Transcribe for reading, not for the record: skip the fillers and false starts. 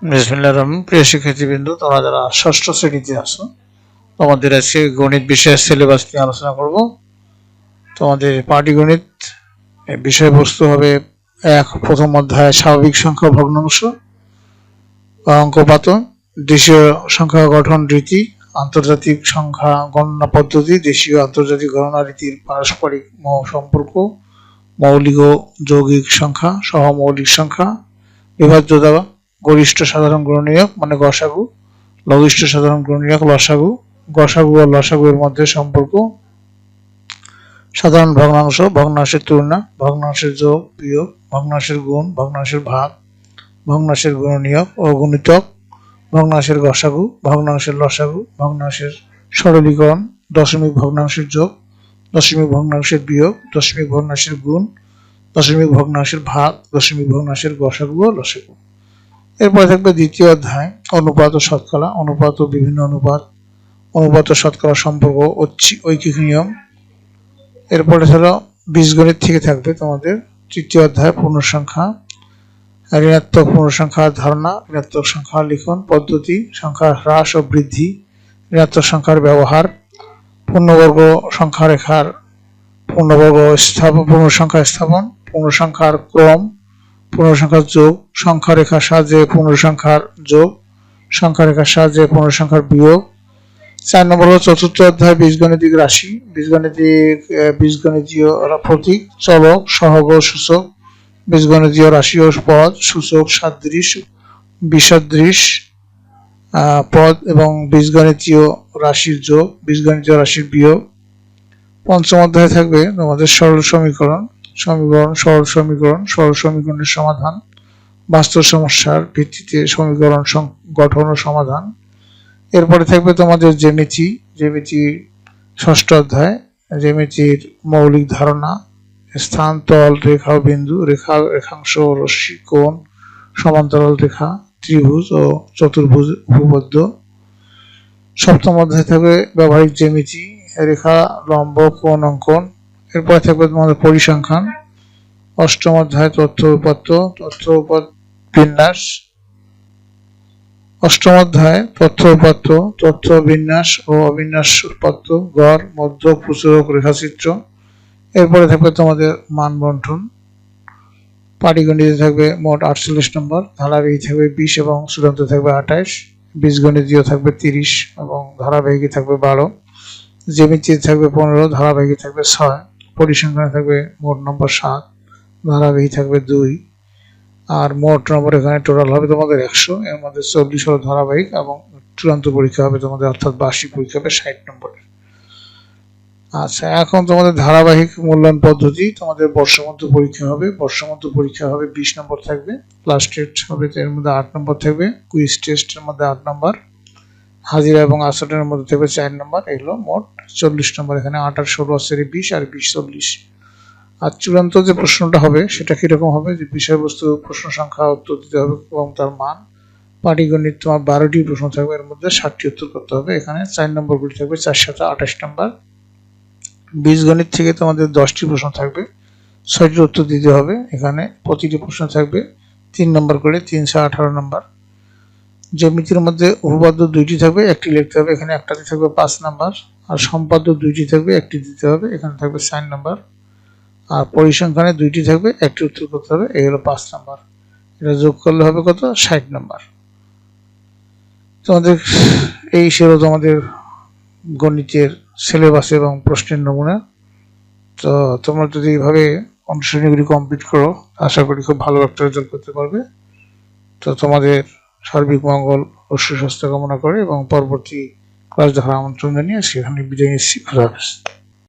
বিসমিল্লাহির রহমানির রহিম। প্রিয় শিক্ষার্থীবৃন্দ, তোমরা যারা ষষ্ঠ শ্রেণীতে আছো, তোমাদের আজকে গণিত বিষয়ের সিলেবাস নিয়ে আলোচনা করব। তোমাদের পাটিগণিত বিষয়বস্তু হবে প্রথম অধ্যায় স্বাভাবিক সংখ্যা ভগ্নাংশ, অঙ্কপাত, দেশীয় সংখ্যা গঠন রীতি, আন্তর্জাতিক সংখ্যা গণনা পদ্ধতি, দেশীয় আন্তর্জাতিক গণনা রীতির পারস্পরিক সম্পর্ক, মৌলিক ও যৌগিক সংখ্যা, সহমৌলিক সংখ্যা, বিভাজ্যতা, গরিষ্ঠ সাধারণ গুণনীয়ক মানে গসাগু, লঘিষ্ঠ সাধারণ গুণনীয়ক লসাগু, গসাগু ও লসাগু এর মধ্যে সম্পর্ক, সাধারণ ভগ্নাংশ, ভগ্নাংশের তুলনা, ভগ্নাংশের যোগ বিয়োগ, ভগ্নাংশের গুণ, ভগ্নাংশের ভাগ, ভগ্নাংশের গুণনীয়ক ও গুণিতক, ভগ্নাংশের গসাগু, ভগ্নাংশের লসাগু, ভগ্নাংশের সরলীকরণ, দশমিক ভগ্নাংশের যোগ, দশমিক ভগ্নাংশের বিয়োগ, দশমিক ভগ্নাংশের গুণ, দশমিক ভগ্নাংশের ভাগ, দশমিক ভগ্নাংশের গসাগু ও লসাগু। এরপরে থাকবে দ্বিতীয় অধ্যায় অনুপাত ও শতকরা, অনুপাত ও বিভিন্ন অনুপাত, অনুপাত ও শতকরা সম্পর্ক, ঐকিক নিয়ম। এরপরে হলো বীজগণিত থেকে থাকবে তোমাদের তৃতীয় অধ্যায় পূর্ণসংখ্যা, ঋণাত্মক পূর্ণসংখ্যার ধারণা, ঋণাত্মক সংখ্যা লিখন পদ্ধতি, সংখ্যার হ্রাস ও বৃদ্ধি, ঋণাত্মক সংখ্যার ব্যবহার, পূর্ণবর্গ সংখ্যা রেখার পূর্ণসংখ্যা স্থাপন, পূর্ণসংখ্যার ক্রম, পূর্ণসংখ্যার যোগ, সংখ্যা রেখার সাহায্যে পূর্ণসংখ্যার যোগ, সংখ্যা রেখার সাহায্যে পূর্ণসংখ্যার বিয়োগ। 4 নম্বর হলো চতুর্থ অধ্যায় বীজগণিতিক রাশি, বীজগণিতীয় প্রতীক, চলক, সহগ, সূচক, বীজগণিতীয় রাশি ও পদ, সূচক, সাদৃশ, বিসদৃশ পদ এবং বীজগণিতীয় রাশির যোগ, বীজগণিতীয় রাশির বিয়োগ। পঞ্চম অধ্যায়ে থাকবে তোমাদের সরল সমীকরণ, সরল সমীকরণের সমাধান, বাস্তব সমস্যার ভিত্তিতে সমীকরণ গঠন ও সমাধান। এরপরে থাকবে তোমাদের জ্যামিতি ষষ্ঠ অধ্যায়, জ্যামিতির মৌলিক ধারণা, স্থান, তল, রেখা ও বিন্দু, রেখাংশ, রশ্মি, কোণ, সমান্তরাল রেখা, ত্রিভুজ ও চতুর্ভুজ উপপাদ্য। সপ্তম অধ্যায় থাকবে ব্যবহারিক জ্যামিতি, রেখা, লম্ব, কোণ অঙ্কন। এরপরে থাকবে তোমাদের পরিসংখ্যান। অষ্টম অধ্যায় তথ্য উপাত্ত, বিন্যাস। অষ্টম অধ্যায় তথ্য বিন্যাস ও অবিন্যাস উৎপাত্ত, গড়, মধ্য, প্রচুরক, রেখাচিত্র। এরপরে থাকবে তোমাদের মান বন্টন। পাটিগণিতে থাকবে মোট 48 নম্বর, ধারাবাহিক থাকবে 20 এবং চূড়ান্ত থাকবে 28, বীজগণিতীয় থাকবে 30 এবং ধারাবাহিক থাকবে 12, জ্যামিতি থাকবে 15, ধারাবাহিক থাকবে 6, পরিসংখ্যানে থাকবে মোট নম্বর 7, ধারাবাহিক থাকবে 2, আর মোট নম্বর এখানে টোটাল হবে তোমাদের 100, এর মধ্যে 40 হলো ধারাবাহিক এবং চূড়ান্ত পরীক্ষা হবে তোমাদের, অর্থাৎ বার্ষিক পরীক্ষা হবে 60 নম্বরের। আচ্ছা, এখন তোমাদের ধারাবাহিক মূল্যায়ন পদ্ধতি, তোমাদের বর্ষমধ্য পরীক্ষা হবে, 20 নম্বর থাকবে, ক্লাস টেস্ট হবে এর মধ্যে 8 নম্বর থাকবে, কুইজ টেস্টের মধ্যে 8 নম্বর, হাজিরা এবং আসরের মধ্যে থাকবে 4 নম্বর, এগুলো মোট 40 নম্বর। এখানে 8 আর 16 20 আর 20 40। আর চূড়ান্ত যে প্রশ্নটা হবে সেটা কিরকম হবে, যে বিষয়বস্তু, প্রশ্ন সংখ্যা, উত্তর দিতে হবে এবং তার মান। পাটিগণিত তোমার 12টি প্রশ্ন থাকবে, এর মধ্যে 60টি উত্তর করতে হবে। এখানে 4 নম্বরগুলি থাকবে 4 × 7 = 28 নম্বর। বীজগণিত থেকে তোমাদের 10টি প্রশ্ন থাকবে, 6টির উত্তর দিতে হবে। এখানে প্রতিটি প্রশ্ন থাকবে 3 নম্বর করে, 3 × 18 নম্বর। জ্যামিতির মধ্যে উপপাদ্য 2টি থাকবে, একটি লিখতে হবে, এখানে একটাতে থাকবে 5 নম্বর। আর সম্পাদ্য 2টি থাকবে, একটি দিতে হবে, এখানে থাকবে 4 নম্বর। আর পরিসংখ্যানে 2টি থাকবে, একটি উত্তর করতে হবে, এই হলো 5 নম্বর। এটা যোগ করলে হবে কত? 60 নম্বর। তোমাদের এই ছিল তোমাদের গণিতের সিলেবাস এবং প্রশ্নের নমুনা। তো তোমরা যদি এইভাবে অনুশীলনীগুলি কমপ্লিট করো, আশা করি খুব ভালো একটা রেজাল্ট করতে পারবে। তো তোমাদের সার্বিক মঙ্গল ও সুস্বাস্থ্য কামনা করে এবং পরবর্তী ক্লাস দেখার আমন্ত্রণ জানিয়ে সেখানে বিদায় নিচ্ছি। খুদা হাফেজ।